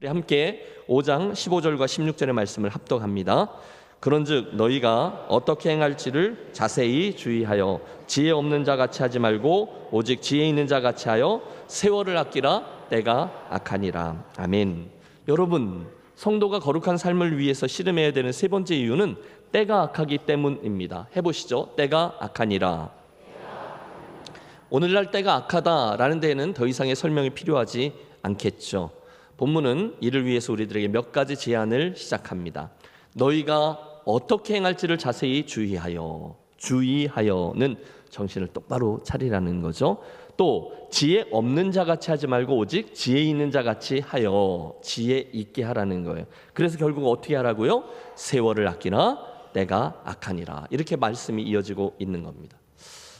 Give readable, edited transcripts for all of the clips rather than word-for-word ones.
함께 5장 15절과 16절의 말씀을 합독합니다. 그런즉 너희가 어떻게 행할지를 자세히 주의하여 지혜 없는 자 같이 하지 말고 오직 지혜 있는 자 같이 하여 세월을 아끼라. 때가 악하니라. 아멘. 여러분, 성도가 거룩한 삶을 위해서 씨름해야 되는 세 번째 이유는 때가 악하기 때문입니다. 해보시죠. 때가 악하니라. 오늘날 때가 악하다라는 데에는 더 이상의 설명이 필요하지 않겠죠. 본문은 이를 위해서 우리들에게 몇 가지 제안을 시작합니다. 너희가 어떻게 행할지를 자세히 주의하여는 정신을 똑바로 차리라는 거죠. 또 지혜 없는 자 같이 하지 말고 오직 지혜 있는 자 같이 하여 지혜 있게 하라는 거예요. 그래서 결국 어떻게 하라고요? 세월을 아끼나 때가 악하니라. 이렇게 말씀이 이어지고 있는 겁니다.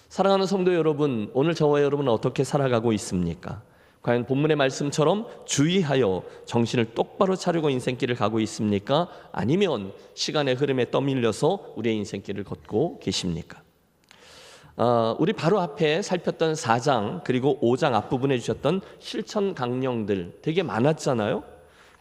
사랑하는 성도 여러분, 오늘 저와 여러분은 어떻게 살아가고 있습니까? 과연 본문의 말씀처럼 주의하여 정신을 똑바로 차리고 인생길을 가고 있습니까? 아니면 시간의 흐름에 떠밀려서 우리의 인생길을 걷고 계십니까? 우리 바로 앞에 살폈던 4장 그리고 5장 앞부분에 주셨던 실천 강령들 되게 많았잖아요.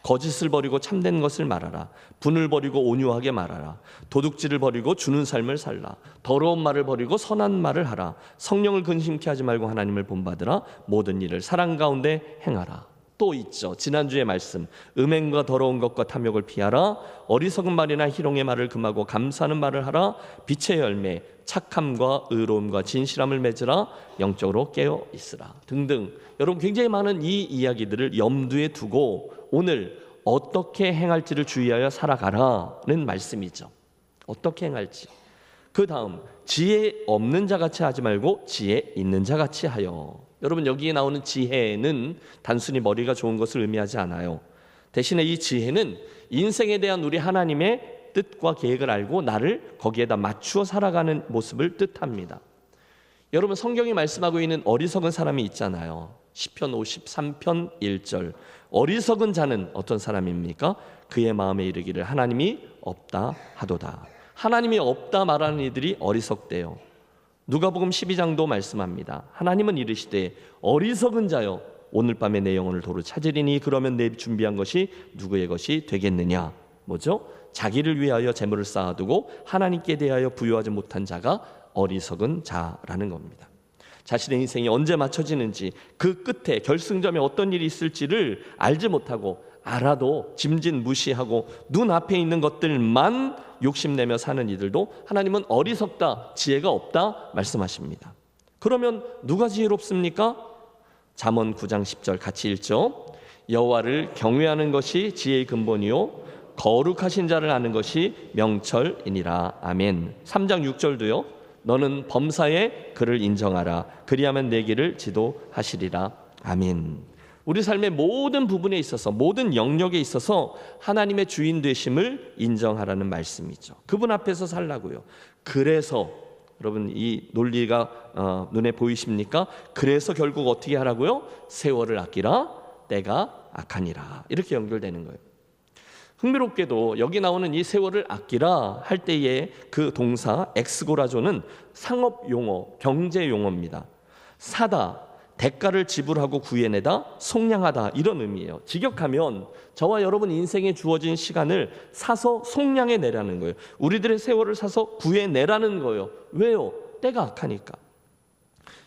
거짓을 버리고 참된 것을 말하라. 분을 버리고 온유하게 말하라. 도둑질을 버리고 주는 삶을 살라. 더러운 말을 버리고 선한 말을 하라. 성령을 근심케 하지 말고 하나님을 본받으라. 모든 일을 사랑 가운데 행하라. 또 있죠. 지난주의 말씀. 음행과 더러운 것과 탐욕을 피하라. 어리석은 말이나 희롱의 말을 금하고 감사하는 말을 하라. 빛의 열매 착함과 의로움과 진실함을 맺으라. 영적으로 깨어 있으라. 등등. 여러분, 굉장히 많은 이 이야기들을 염두에 두고 오늘 어떻게 행할지를 주의하여 살아가라는 말씀이죠. 어떻게 행할지. 그 다음 지혜 없는 자 같이 하지 말고 지혜 있는 자 같이 하여. 여러분, 여기에 나오는 지혜는 단순히 머리가 좋은 것을 의미하지 않아요. 대신에 이 지혜는 인생에 대한 우리 하나님의 뜻과 계획을 알고 나를 거기에다 맞추어 살아가는 모습을 뜻합니다. 여러분, 성경이 말씀하고 있는 어리석은 사람이 있잖아요. 시편 53편 1절. 어리석은 자는 어떤 사람입니까? 그의 마음에 이르기를 하나님이 없다 하도다. 하나님이 없다 말하는 이들이 어리석대요. 누가복음 12장도 말씀합니다. 하나님은 이르시되 어리석은 자여 오늘 밤에 내 영혼을 도로 찾으리니 그러면 내 준비한 것이 누구의 것이 되겠느냐. 뭐죠? 자기를 위하여 재물을 쌓아두고 하나님께 대하여 부여하지 못한 자가 어리석은 자라는 겁니다. 자신의 인생이 언제 맞춰지는지, 그 끝에 결승점에 어떤 일이 있을지를 알지 못하고 알아도 짐짓 무시하고 눈앞에 있는 것들만 욕심내며 사는 이들도 하나님은 어리석다, 지혜가 없다 말씀하십니다. 그러면 누가 지혜롭습니까? 잠언 9장 10절 같이 읽죠. 여호와를 경외하는 것이 지혜의 근본이요 거룩하신 자를 아는 것이 명철이니라. 아멘. 3장 6절도요. 너는 범사에 그를 인정하라. 그리하면 내 길을 지도하시리라. 아멘. 우리 삶의 모든 부분에 있어서, 모든 영역에 있어서 하나님의 주인 되심을 인정하라는 말씀이죠. 그분 앞에서 살라고요. 그래서 여러분, 이 논리가 눈에 보이십니까? 그래서 결국 어떻게 하라고요? 세월을 아끼라. 때가 악하니라. 이렇게 연결되는 거예요. 흥미롭게도 여기 나오는 이 세월을 아끼라 할 때의 그 동사 엑스고라조는 상업 용어, 경제 용어입니다. 사다, 대가를 지불하고 구해내다, 속량하다 이런 의미예요. 직역하면 저와 여러분 인생에 주어진 시간을 사서 속량해내라는 거예요. 우리들의 세월을 사서 구해내라는 거예요. 왜요? 때가 악하니까.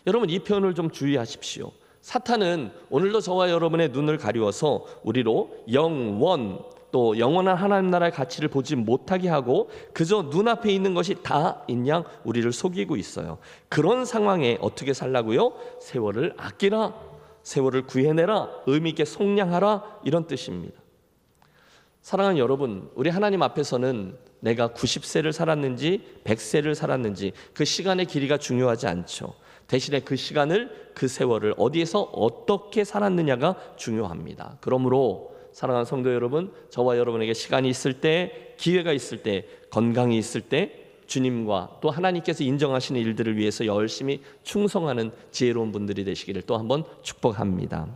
여러분, 이 표현을 좀 주의하십시오. 사탄은 오늘도 저와 여러분의 눈을 가리워서 우리로 영원, 또 영원한 하나님 나라의 가치를 보지 못하게 하고 그저 눈앞에 있는 것이 다인 양 우리를 속이고 있어요. 그런 상황에 어떻게 살라고요? 세월을 아끼라, 세월을 구해내라, 의미 있게 속량하라 이런 뜻입니다. 사랑하는 여러분, 우리 하나님 앞에서는 내가 90세를 살았는지 100세를 살았는지 그 시간의 길이가 중요하지 않죠. 대신에 그 시간을, 그 세월을 어디에서 어떻게 살았느냐가 중요합니다. 그러므로 사랑하는 성도 여러분, 저와 여러분에게 시간이 있을 때, 기회가 있을 때, 건강이 있을 때 주님과 또 하나님께서 인정하시는 일들을 위해서 열심히 충성하는 지혜로운 분들이 되시기를 또 한번 축복합니다.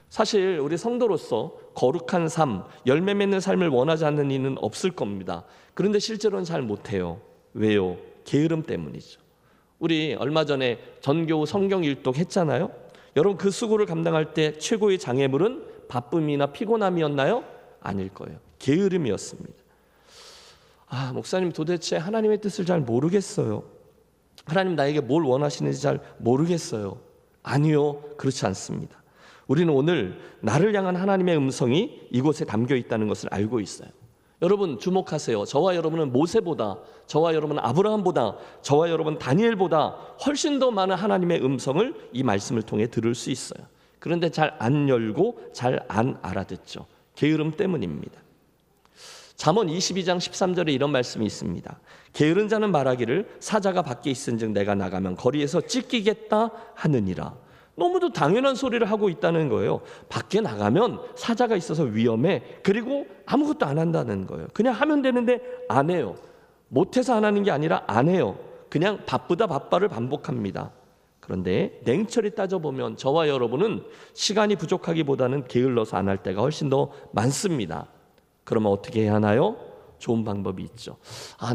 사실 우리 성도로서 거룩한 삶, 열매 맺는 삶을 원하지 않는 이는 없을 겁니다. 그런데 실제로는 잘 못해요. 왜요? 게으름 때문이죠. 우리 얼마 전에 전교우 성경 일독 했잖아요. 여러분, 그 수고를 감당할 때 최고의 장애물은 바쁨이나 피곤함이었나요? 아닐 거예요. 게으름이었습니다. 목사님 도대체 하나님의 뜻을 잘 모르겠어요. 하나님 나에게 뭘 원하시는지 잘 모르겠어요. 아니요, 그렇지 않습니다. 우리는 오늘 나를 향한 하나님의 음성이 이곳에 담겨 있다는 것을 알고 있어요. 여러분 주목하세요. 저와 여러분은 모세보다, 저와 여러분은 아브라함보다, 저와 여러분 다니엘보다 훨씬 더 많은 하나님의 음성을 이 말씀을 통해 들을 수 있어요. 그런데 잘 안 열고 잘 안 알아듣죠. 게으름 때문입니다. 잠언 22장 13절에 이런 말씀이 있습니다. 게으른 자는 말하기를 사자가 밖에 있은즉 내가 나가면 거리에서 찢기겠다 하느니라. 너무도 당연한 소리를 하고 있다는 거예요. 밖에 나가면 사자가 있어서 위험해. 그리고 아무것도 안 한다는 거예요. 그냥 하면 되는데 안 해요. 못해서 안 하는 게 아니라 안 해요. 그냥 바쁘다 바빠를 반복합니다. 그런데 냉철히 따져보면 저와 여러분은 시간이 부족하기보다는 게을러서 안 할 때가 훨씬 더 많습니다. 그러면 어떻게 해야 하나요? 좋은 방법이 있죠.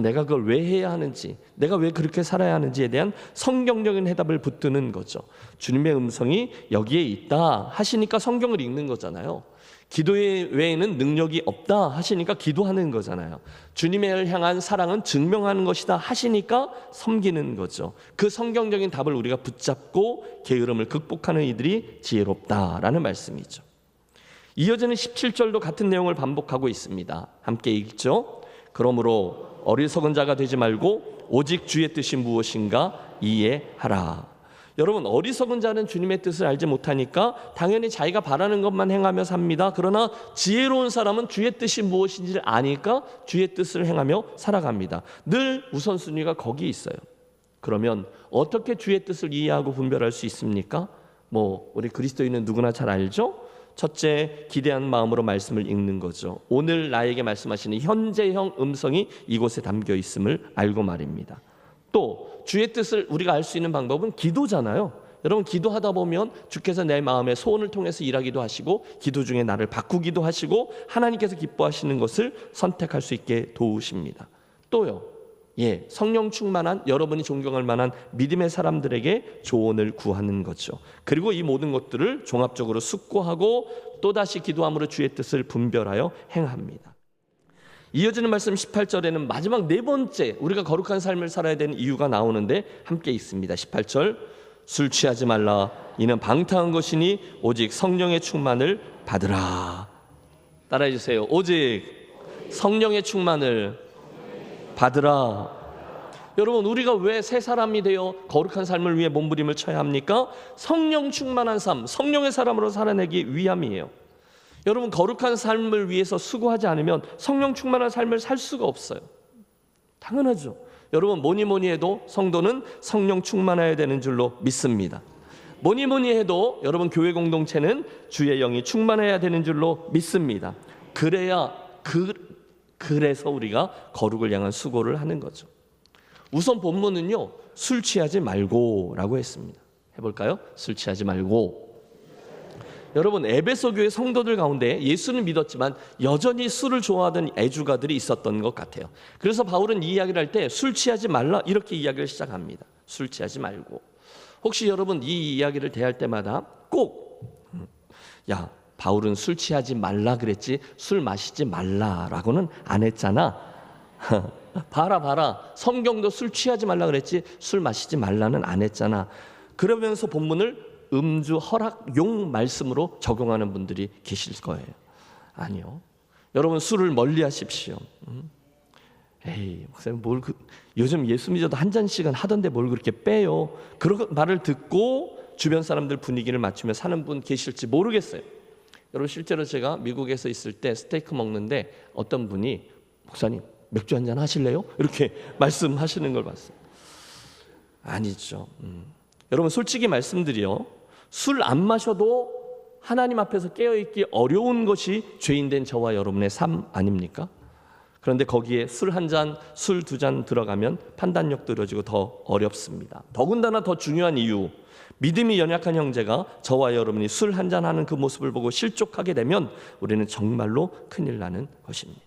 내가 그걸 왜 해야 하는지, 내가 왜 그렇게 살아야 하는지에 대한 성경적인 해답을 붙드는 거죠. 주님의 음성이 여기에 있다 하시니까 성경을 읽는 거잖아요. 기도 외에는 능력이 없다 하시니까 기도하는 거잖아요. 주님을 향한 사랑은 증명하는 것이다 하시니까 섬기는 거죠. 그 성경적인 답을 우리가 붙잡고 게으름을 극복하는 이들이 지혜롭다라는 말씀이죠. 이어지는 17절도 같은 내용을 반복하고 있습니다. 함께 읽죠. 그러므로 어리석은 자가 되지 말고 오직 주의 뜻이 무엇인가 이해하라. 여러분 어리석은 자는 주님의 뜻을 알지 못하니까 당연히 자기가 바라는 것만 행하며 삽니다. 그러나 지혜로운 사람은 주의 뜻이 무엇인지를 아니까 주의 뜻을 행하며 살아갑니다. 늘 우선순위가 거기 있어요. 그러면 어떻게 주의 뜻을 이해하고 분별할 수 있습니까? 우리 그리스도인은 누구나 잘 알죠? 첫째, 기대한 마음으로 말씀을 읽는 거죠. 오늘 나에게 말씀하시는 현재형 음성이 이곳에 담겨 있음을 알고 말입니다. 또 주의 뜻을 우리가 알 수 있는 방법은 기도잖아요. 여러분 기도하다 보면 주께서 내 마음의 소원을 통해서 일하기도 하시고 기도 중에 나를 바꾸기도 하시고 하나님께서 기뻐하시는 것을 선택할 수 있게 도우십니다. 또요, 성령 충만한 여러분이 존경할 만한 믿음의 사람들에게 조언을 구하는 거죠. 그리고 이 모든 것들을 종합적으로 숙고하고 또다시 기도함으로 주의 뜻을 분별하여 행합니다. 이어지는 말씀 18절에는 마지막 네 번째 우리가 거룩한 삶을 살아야 되는 이유가 나오는데 함께 있습니다. 18절, 술 취하지 말라. 이는 방탕한 것이니 오직 성령의 충만을 받으라. 따라해 주세요. 오직 성령의 충만을 받으라. 여러분 우리가 왜 새 사람이 되어 거룩한 삶을 위해 몸부림을 쳐야 합니까? 성령 충만한 삶, 성령의 사람으로 살아내기 위함이에요. 여러분 거룩한 삶을 위해서 수고하지 않으면 성령 충만한 삶을 살 수가 없어요. 당연하죠. 여러분 뭐니 해도 성도는 성령 충만해야 되는 줄로 믿습니다. 뭐니 해도 여러분 교회 공동체는 주의 영이 충만해야 되는 줄로 믿습니다. 그래서 우리가 거룩을 향한 수고를 하는 거죠. 우선 본문은요, 술 취하지 말고 라고 했습니다. 해볼까요? 술 취하지 말고. 여러분 에베소 교회 성도들 가운데 예수는 믿었지만 여전히 술을 좋아하던 애주가들이 있었던 것 같아요. 그래서 바울은 이 이야기를 할 때 술 취하지 말라 이렇게 이야기를 시작합니다. 술 취하지 말고. 혹시 여러분 이 이야기를 대할 때마다 꼭 바울은 술 취하지 말라 그랬지 술 마시지 말라라고는 안 했잖아. 봐라 성경도 술 취하지 말라 그랬지 술 마시지 말라는 안 했잖아. 그러면서 본문을 음주 허락용 말씀으로 적용하는 분들이 계실 거예요. 아니요. 여러분 술을 멀리 하십시오. 목사님 요즘 예수 믿어도 한 잔씩은 하던데 뭘 그렇게 빼요. 그런 말을 듣고 주변 사람들 분위기를 맞추며 사는 분 계실지 모르겠어요. 여러분 실제로 제가 미국에서 있을 때 스테이크 먹는데 어떤 분이 목사님 맥주 한잔 하실래요? 이렇게 말씀하시는 걸 봤어요. 아니죠. 여러분 솔직히 말씀드려 술 안 마셔도 하나님 앞에서 깨어있기 어려운 것이 죄인된 저와 여러분의 삶 아닙니까? 그런데 거기에 술 한 잔, 술 두 잔 들어가면 판단력도 어려지고 더 어렵습니다. 더군다나 더 중요한 이유, 믿음이 연약한 형제가 저와 여러분이 술 한 잔 하는 그 모습을 보고 실족하게 되면 우리는 정말로 큰일 나는 것입니다.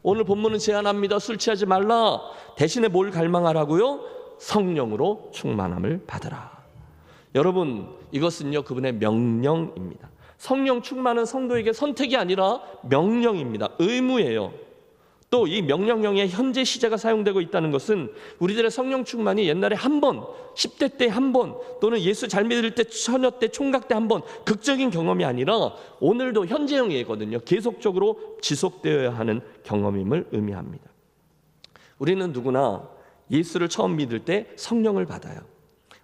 오늘 본문은 제안합니다. 술 취하지 말라. 대신에 뭘 갈망하라고요? 성령으로 충만함을 받으라. 여러분 이것은요 그분의 명령입니다. 성령 충만은 성도에게 선택이 아니라 명령입니다. 의무예요. 또 이 명령형에 현재 시제가 사용되고 있다는 것은 우리들의 성령 충만이 옛날에 한 번, 10대 때 한 번, 또는 예수 잘 믿을 때, 처녀 때, 총각 때 한 번, 극적인 경험이 아니라 오늘도 현재형이거든요. 계속적으로 지속되어야 하는 경험임을 의미합니다. 우리는 누구나 예수를 처음 믿을 때 성령을 받아요.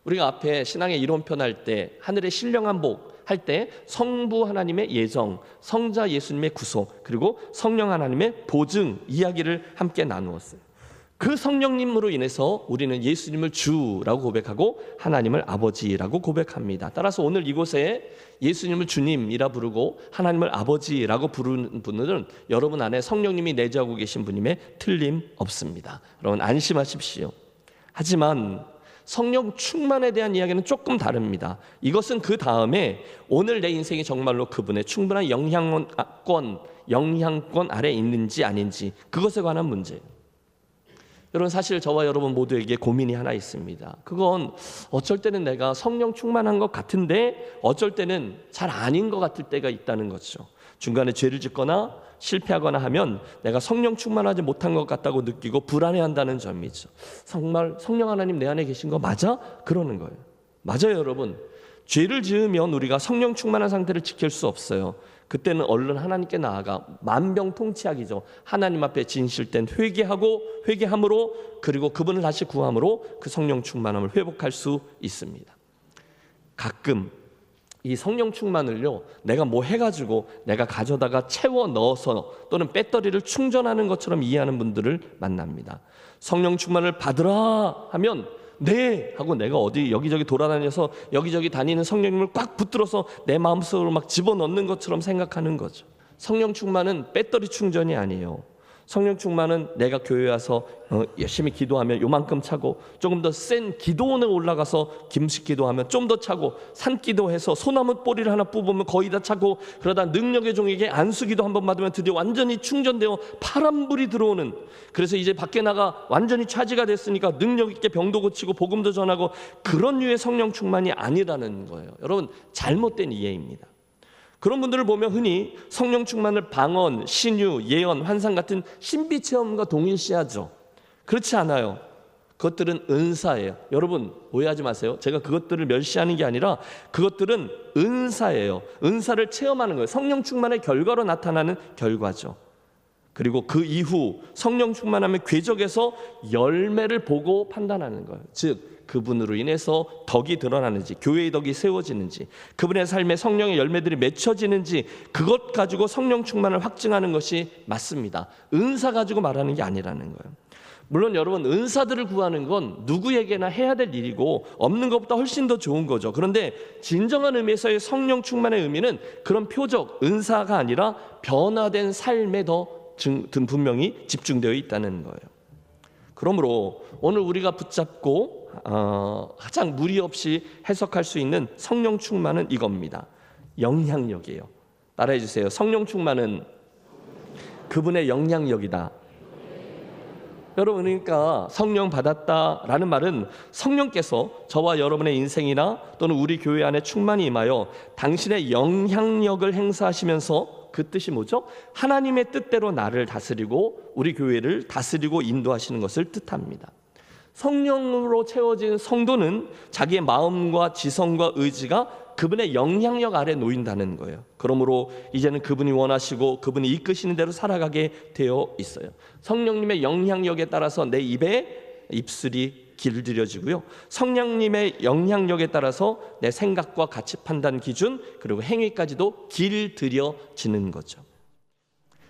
우리가 앞에 신앙의 이론편 할 때, 하늘의 신령한 복 할 때 성부 하나님의 예정, 성자 예수님의 구속, 그리고 성령 하나님의 보증 이야기를 함께 나누었어요. 그 성령님으로 인해서 우리는 예수님을 주라고 고백하고 하나님을 아버지라고 고백합니다. 따라서 오늘 이곳에 예수님을 주님이라 부르고 하나님을 아버지라고 부르는 분들은 여러분 안에 성령님이 내재하고 계신 분임에 틀림없습니다. 여러분 안심하십시오. 하지만 성령 충만에 대한 이야기는 조금 다릅니다. 이것은 그 다음에 오늘 내 인생이 정말로 그분의 충분한 영향권 아래 있는지 아닌지 그것에 관한 문제예요. 여러분 사실 저와 여러분 모두에게 고민이 하나 있습니다. 그건 어쩔 때는 내가 성령 충만한 것 같은데 어쩔 때는 잘 아닌 것 같을 때가 있다는 거죠. 중간에 죄를 짓거나 실패하거나 하면 내가 성령 충만하지 못한 것 같다고 느끼고 불안해한다는 점이죠. 정말 성령 하나님 내 안에 계신 거 맞아? 그러는 거예요. 맞아요 여러분. 죄를 지으면 우리가 성령 충만한 상태를 지킬 수 없어요. 그때는 얼른 하나님께 나아가 만병통치약이죠. 하나님 앞에 진실된 회개함으로 그리고 그분을 다시 구함으로 그 성령 충만함을 회복할 수 있습니다. 가끔 이 성령 충만을요 내가 뭐 해가지고 내가 가져다가 채워 넣어서 또는 배터리를 충전하는 것처럼 이해하는 분들을 만납니다. 성령 충만을 받으라 하면 네 하고 내가 어디 여기저기 돌아다녀서 여기저기 다니는 성령님을 꽉 붙들어서 내 마음속으로 막 집어넣는 것처럼 생각하는 거죠. 성령 충만은 배터리 충전이 아니에요. 성령 충만은 내가 교회 와서 열심히 기도하면 요만큼 차고 조금 더 센 기도원에 올라가서 김식 기도하면 좀 더 차고 산기도해서 소나무 뿌리를 하나 뽑으면 거의 다 차고 그러다 능력의 종에게 안수기도 한번 받으면 드디어 완전히 충전되어 파란불이 들어오는 그래서 이제 밖에 나가 완전히 차지가 됐으니까 능력 있게 병도 고치고 복음도 전하고 그런 류의 성령 충만이 아니라는 거예요. 여러분 잘못된 이해입니다. 그런 분들을 보면 흔히 성령 충만을 방언, 신유, 예언, 환상 같은 신비 체험과 동일시하죠. 그렇지 않아요. 그것들은 은사예요. 여러분 오해하지 마세요. 제가 그것들을 멸시하는 게 아니라 그것들은 은사예요. 은사를 체험하는 거예요. 성령 충만의 결과로 나타나는 결과죠. 그리고 그 이후 성령 충만함의 궤적에서 열매를 보고 판단하는 거예요. 즉 그분으로 인해서 덕이 드러나는지 교회의 덕이 세워지는지 그분의 삶에 성령의 열매들이 맺혀지는지 그것 가지고 성령 충만을 확증하는 것이 맞습니다. 은사 가지고 말하는 게 아니라는 거예요. 물론 여러분 은사들을 구하는 건 누구에게나 해야 될 일이고 없는 것보다 훨씬 더 좋은 거죠. 그런데 진정한 의미에서의 성령 충만의 의미는 그런 표적 은사가 아니라 변화된 삶에 더 분명히 집중되어 있다는 거예요. 그러므로 오늘 우리가 붙잡고 가장 무리 없이 해석할 수 있는 성령 충만은 이겁니다. 영향력이에요. 따라해 주세요. 성령 충만은 그분의 영향력이다. 여러분 그러니까 성령 받았다라는 말은 성령께서 저와 여러분의 인생이나 또는 우리 교회 안에 충만히 임하여 당신의 영향력을 행사하시면서 그 뜻이 뭐죠? 하나님의 뜻대로 나를 다스리고 우리 교회를 다스리고 인도하시는 것을 뜻합니다. 성령으로 채워진 성도는 자기의 마음과 지성과 의지가 그분의 영향력 아래 놓인다는 거예요. 그러므로 이제는 그분이 원하시고 그분이 이끄시는 대로 살아가게 되어 있어요. 성령님의 영향력에 따라서 내 입술이 길들여지고요. 성령님의 영향력에 따라서 내 생각과 가치 판단 기준 그리고 행위까지도 길들여지는 거죠.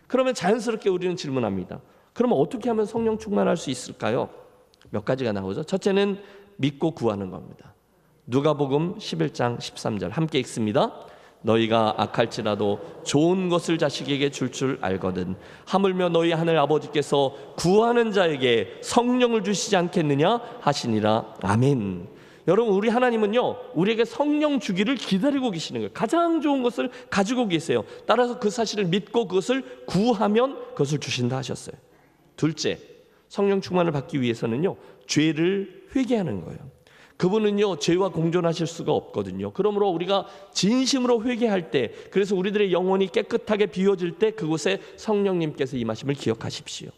그러면 자연스럽게 우리는 질문합니다. 그러면 어떻게 하면 성령 충만할 수 있을까요? 몇 가지가 나오죠. 첫째는 믿고 구하는 겁니다. 누가복음 11장 13절 함께 읽습니다. 너희가 악할지라도 좋은 것을 자식에게 줄 알거든 하물며 너희 하늘 아버지께서 구하는 자에게 성령을 주시지 않겠느냐 하시니라. 아멘. 여러분 우리 하나님은요 우리에게 성령 주기를 기다리고 계시는 거예요. 가장 좋은 것을 가지고 계세요. 따라서 그 사실을 믿고 그것을 구하면 그것을 주신다 하셨어요. 둘째, 성령 충만을 받기 위해서는요 죄를 회개하는 거예요. 그분은요 죄와 공존하실 수가 없거든요. 그러므로 우리가 진심으로 회개할 때, 그래서 우리들의 영혼이 깨끗하게 비워질 때 그곳에 성령님께서 임하심을 기억하십시오.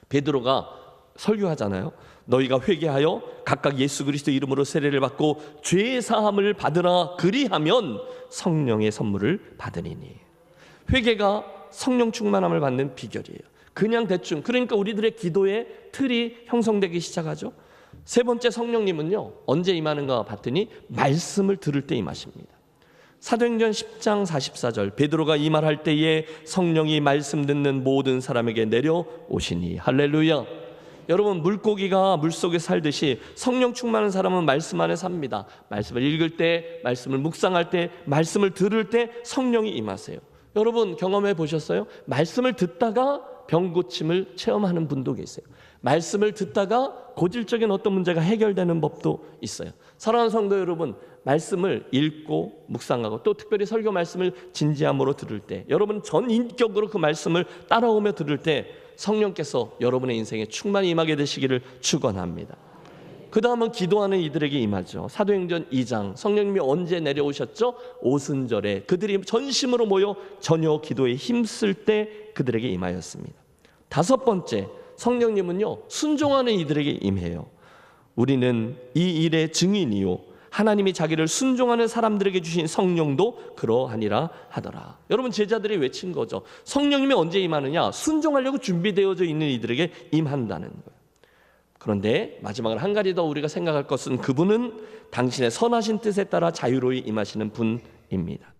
베드로가 설교하잖아요. 너희가 회개하여 각각 예수 그리스도 이름으로 세례를 받고 죄 사함을 받으라. 그리하면 성령의 선물을 받으리니. 회개가 성령 충만함을 받는 비결이에요. 그냥 대충, 그러니까 우리들의 기도의 틀이 형성되기 시작하죠. 세 번째, 성령님은요 언제 임하는가 봤더니 말씀을 들을 때 임하십니다. 사도행전 10장 44절, 베드로가 이 말할 때에 성령이 말씀 듣는 모든 사람에게 내려오시니. 할렐루야. 여러분, 물고기가 물속에 살듯이 성령 충만한 사람은 말씀 안에 삽니다. 말씀을 읽을 때, 말씀을 묵상할 때, 말씀을 들을 때 성령이 임하세요. 여러분 경험해 보셨어요? 말씀을 듣다가 병 고침을 체험하는 분도 계세요. 말씀을 듣다가 고질적인 어떤 문제가 해결되는 법도 있어요. 사랑하는 성도 여러분, 말씀을 읽고 묵상하고 또 특별히 설교 말씀을 진지함으로 들을 때, 여러분 전인격으로 그 말씀을 따라오며 들을 때 성령께서 여러분의 인생에 충만히 임하게 되시기를 축원합니다. 그 다음은 기도하는 이들에게 임하죠. 사도행전 2장, 성령님이 언제 내려오셨죠? 오순절에 그들이 전심으로 모여 저녁 기도에 힘쓸 때 그들에게 임하였습니다. 다섯 번째, 성령님은요 순종하는 이들에게 임해요. 우리는 이 일의 증인이요 하나님이 자기를 순종하는 사람들에게 주신 성령도 그러하니라 하더라. 여러분, 제자들이 외친 거죠. 성령님이 언제 임하느냐? 순종하려고 준비되어져 있는 이들에게 임한다는 거예요. 그런데 마지막으로 한 가지 더 우리가 생각할 것은, 그분은 당신의 선하신 뜻에 따라 자유로이 임하시는 분입니다.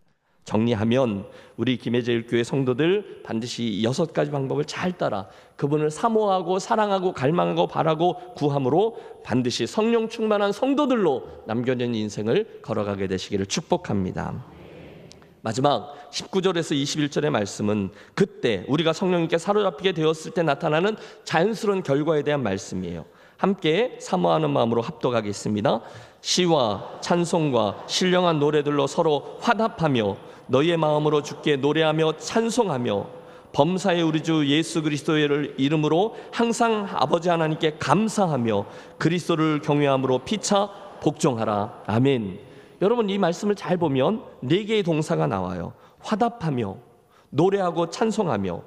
정리하면 우리 김해제일교회 성도들 반드시 6가지 방법을 잘 따라 그분을 사모하고 사랑하고 갈망하고 바라고 구함으로 반드시 성령 충만한 성도들로 남겨진 인생을 걸어가게 되시기를 축복합니다. 마지막 19절에서 21절의 말씀은 그때 우리가 성령님께 사로잡히게 되었을 때 나타나는 자연스러운 결과에 대한 말씀이에요. 함께 사모하는 마음으로 합독하겠습니다. 시와 찬송과 신령한 노래들로 서로 화답하며 너희의 마음으로 주께 노래하며 찬송하며 범사의 우리 주 예수 그리스도의 이름으로 항상 아버지 하나님께 감사하며 그리스도를 경외함으로 피차 복종하라. 아멘. 여러분, 이 말씀을 잘 보면 4개의 동사가 나와요. 화답하며, 노래하고 찬송하며,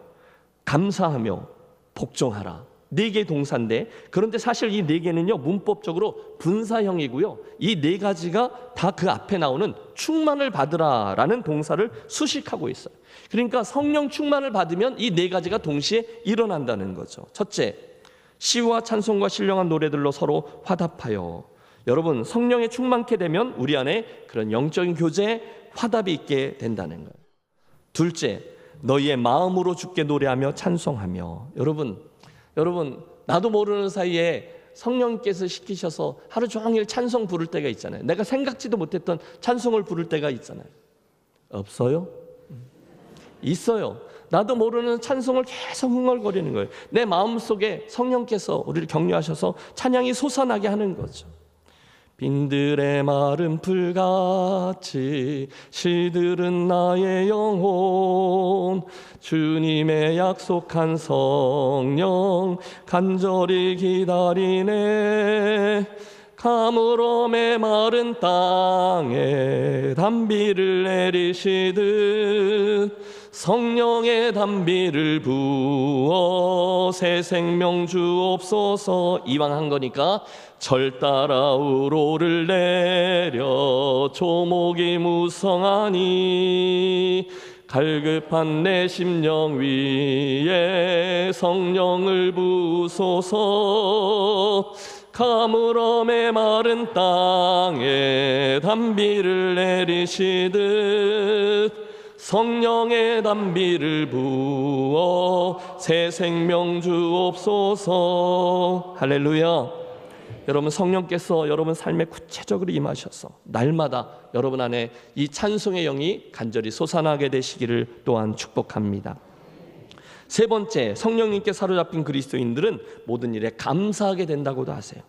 감사하며, 복종하라. 4개의 동사인데, 그런데 사실 이 4개는요 문법적으로 분사형이고요, 이 4가지가 다 그 앞에 나오는 충만을 받으라 라는 동사를 수식하고 있어요. 그러니까 성령 충만을 받으면 이 4가지가 동시에 일어난다는 거죠. 첫째, 시와 찬송과 신령한 노래들로 서로 화답하여. 여러분, 성령에 충만케 되면 우리 안에 그런 영적인 교제, 화답이 있게 된다는 거예요. 둘째, 너희의 마음으로 주께 노래하며 찬송하며. 여러분 나도 모르는 사이에 성령께서 시키셔서 하루 종일 찬송 부를 때가 있잖아요. 내가 생각지도 못했던 찬송을 부를 때가 있잖아요. 없어요? 있어요. 나도 모르는 찬송을 계속 흥얼거리는 거예요. 내 마음속에 성령께서 우리를 격려하셔서 찬양이 솟아나게 하는 거죠. 빈들의 마른 풀같이 시들은 나의 영혼, 주님의 약속한 성령 간절히 기다리네. 가물어 메마른 땅에 단비를 내리시듯 성령의 단비를 부어 새 생명 주옵소서. 이왕 한 거니까 절 따라 우로를 내려 조목이 무성하니 갈급한 내 심령 위에 성령을 부소서. 가물어 메마른 땅에 단비를 내리시듯 성령의 단비를 부어 새 생명 주옵소서. 할렐루야. 여러분, 성령께서 여러분 삶에 구체적으로 임하셔서 날마다 여러분 안에 이 찬송의 영이 간절히 솟아나게 되시기를 또한 축복합니다. 세 번째, 성령님께 사로잡힌 그리스도인들은 모든 일에 감사하게 된다고도 하세요.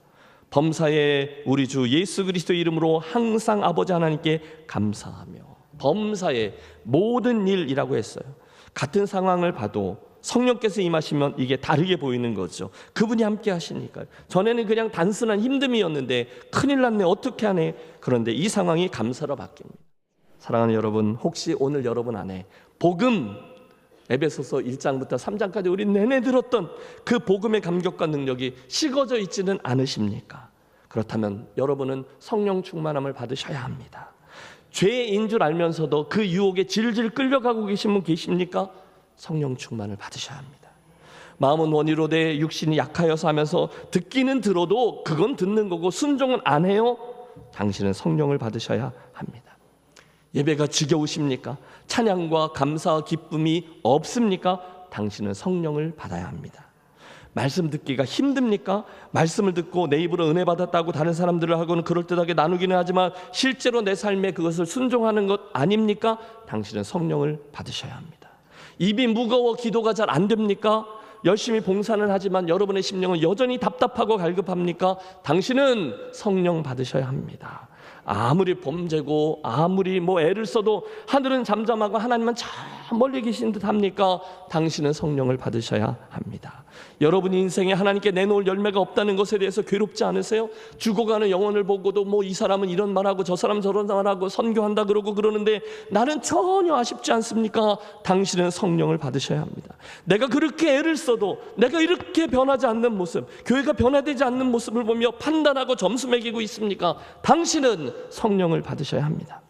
범사에 우리 주 예수 그리스도 이름으로 항상 아버지 하나님께 감사하며. 범사에 모든 일이라고 했어요. 같은 상황을 봐도 성령께서 임하시면 이게 다르게 보이는 거죠. 그분이 함께 하시니까요. 전에는 그냥 단순한 힘듦이었는데 큰일 났네, 어떻게 하네. 그런데 이 상황이 감사로 바뀝니다. 사랑하는 여러분, 혹시 오늘 여러분 안에 복음, 에베소서 1장부터 3장까지 우리 내내 들었던 그 복음의 감격과 능력이 식어져 있지는 않으십니까? 그렇다면 여러분은 성령 충만함을 받으셔야 합니다. 죄인 줄 알면서도 그 유혹에 질질 끌려가고 계신 분 계십니까? 성령 충만을 받으셔야 합니다. 마음은 원이로 돼 육신이 약하여서 하면서 듣기는 들어도 그건 듣는 거고 순종은 안 해요? 당신은 성령을 받으셔야 합니다. 예배가 지겨우십니까? 찬양과 감사와 기쁨이 없습니까? 당신은 성령을 받아야 합니다. 말씀 듣기가 힘듭니까? 말씀을 듣고 내 입으로 은혜 받았다고 다른 사람들하고는 그럴듯하게 나누기는 하지만 실제로 내 삶에 그것을 순종하는 것 아닙니까? 당신은 성령을 받으셔야 합니다. 입이 무거워 기도가 잘 안 됩니까? 열심히 봉사는 하지만 여러분의 심령은 여전히 답답하고 갈급합니까? 당신은 성령 받으셔야 합니다. 아무리 범죄고 아무리 애를 써도 하늘은 잠잠하고 하나님은 저 멀리 계신 듯 합니까? 당신은 성령을 받으셔야 합니다. 여러분 인생에 하나님께 내놓을 열매가 없다는 것에 대해서 괴롭지 않으세요? 죽어가는 영혼을 보고도 이 사람은 이런 말하고 저 사람 저런 말하고 선교한다 그러고 그러는데 나는 전혀 아쉽지 않습니까? 당신은 성령을 받으셔야 합니다. 내가 그렇게 애를 써도 내가 이렇게 변하지 않는 모습, 교회가 변화되지 않는 모습을 보며 판단하고 점수 매기고 있습니까? 당신은 성령을 받으셔야 합니다.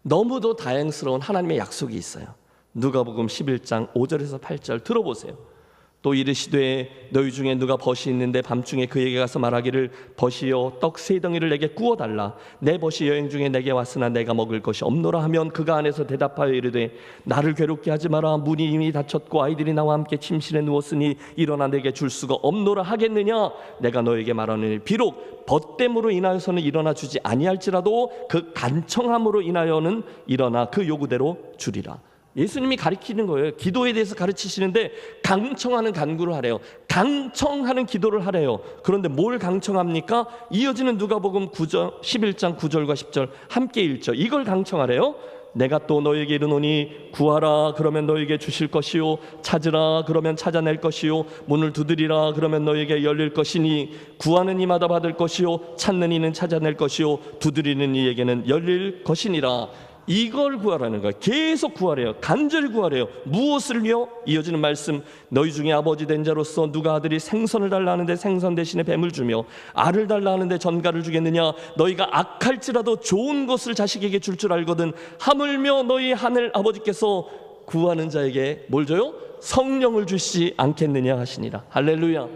너무도 다행스러운 하나님의 약속이 있어요. 누가복음 11장 5절에서 8절 들어보세요. 또 이르시되 너희 중에 누가 벗이 있는데 밤중에 그에게 가서 말하기를 벗이여 떡 세 덩이를 내게 구워달라. 내 벗이 여행 중에 내게 왔으나 내가 먹을 것이 없노라 하면 그가 안에서 대답하여 이르되 나를 괴롭게 하지 마라. 문이 이미 닫혔고 아이들이 나와 함께 침실에 누웠으니 일어나 내게 줄 수가 없노라 하겠느냐. 내가 너에게 말하노니 비록 벗됨으로 인하여서는 일어나 주지 아니할지라도 그 간청함으로 인하여는 일어나 그 요구대로 주리라. 예수님이 가르치는 거예요. 기도에 대해서 가르치시는데 강청하는 간구를 하래요. 강청하는 기도를 하래요. 그런데 뭘 강청합니까? 이어지는 누가복음 11장 9절과 10절 함께 읽죠. 이걸 강청하래요. 내가 또 너에게 이르노니 구하라 그러면 너에게 주실 것이요 찾으라 그러면 찾아낼 것이요 문을 두드리라 그러면 너에게 열릴 것이니 구하는 이마다 받을 것이요 찾는 이는 찾아낼 것이요 두드리는 이에게는 열릴 것이니라. 이걸 구하라는 거예요. 계속 구하래요. 간절히 구하래요. 무엇을요? 이어지는 말씀 너희 중에 아버지 된 자로서 누가 아들이 생선을 달라 하는데 생선 대신에 뱀을 주며 알을 달라 하는데 전갈을 주겠느냐. 너희가 악할지라도 좋은 것을 자식에게 줄 줄 알거든 하물며 너희 하늘 아버지께서 구하는 자에게 뭘 줘요? 성령을 주시지 않겠느냐 하시니라. 할렐루야.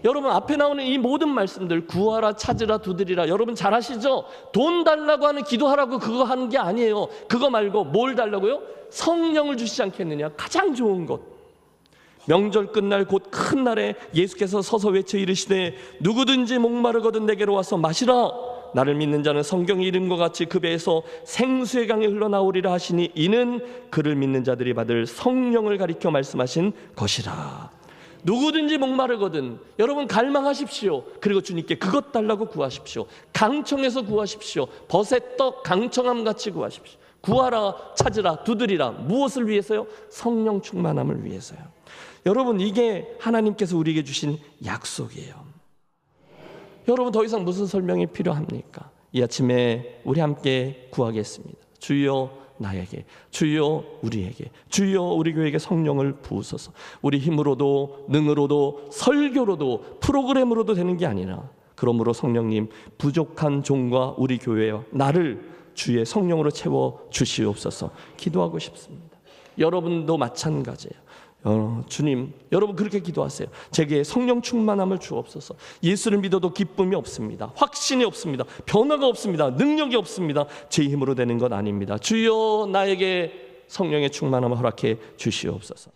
여러분 앞에 나오는 이 모든 말씀들 구하라 찾으라 두드리라 여러분 잘 아시죠? 돈 달라고 하는 기도하라고 그거 하는 게 아니에요. 그거 말고 뭘 달라고요? 성령을 주시지 않겠느냐. 가장 좋은 것. 명절 끝날 곧 큰 날에 예수께서 서서 외쳐 이르시되 누구든지 목마르거든 내게로 와서 마시라. 나를 믿는 자는 성경 이름과 같이 그 배에서 생수의 강이 흘러나오리라 하시니 이는 그를 믿는 자들이 받을 성령을 가리켜 말씀하신 것이라. 누구든지 목마르거든 여러분 갈망하십시오. 그리고 주님께 그것 달라고 구하십시오. 강청해서 구하십시오. 벗의 떡 강청함 같이 구하십시오. 구하라 찾으라 두드리라. 무엇을 위해서요? 성령 충만함을 위해서요. 여러분 이게 하나님께서 우리에게 주신 약속이에요. 여러분 더 이상 무슨 설명이 필요합니까? 이 아침에 우리 함께 구하겠습니다. 주여 나에게, 주여 우리에게, 주여 우리 교회에게 성령을 부으소서. 우리 힘으로도 능으로도 설교로도 프로그램으로도 되는 게 아니라 그러므로 성령님 부족한 종과 우리 교회와 나를 주의 성령으로 채워 주시옵소서 기도하고 싶습니다. 여러분도 마찬가지예요. 주님 여러분 그렇게 기도하세요. 제게 성령 충만함을 주옵소서. 예수를 믿어도 기쁨이 없습니다. 확신이 없습니다. 변화가 없습니다. 능력이 없습니다. 제 힘으로 되는 건 아닙니다. 주여 나에게 성령의 충만함을 허락해 주시옵소서.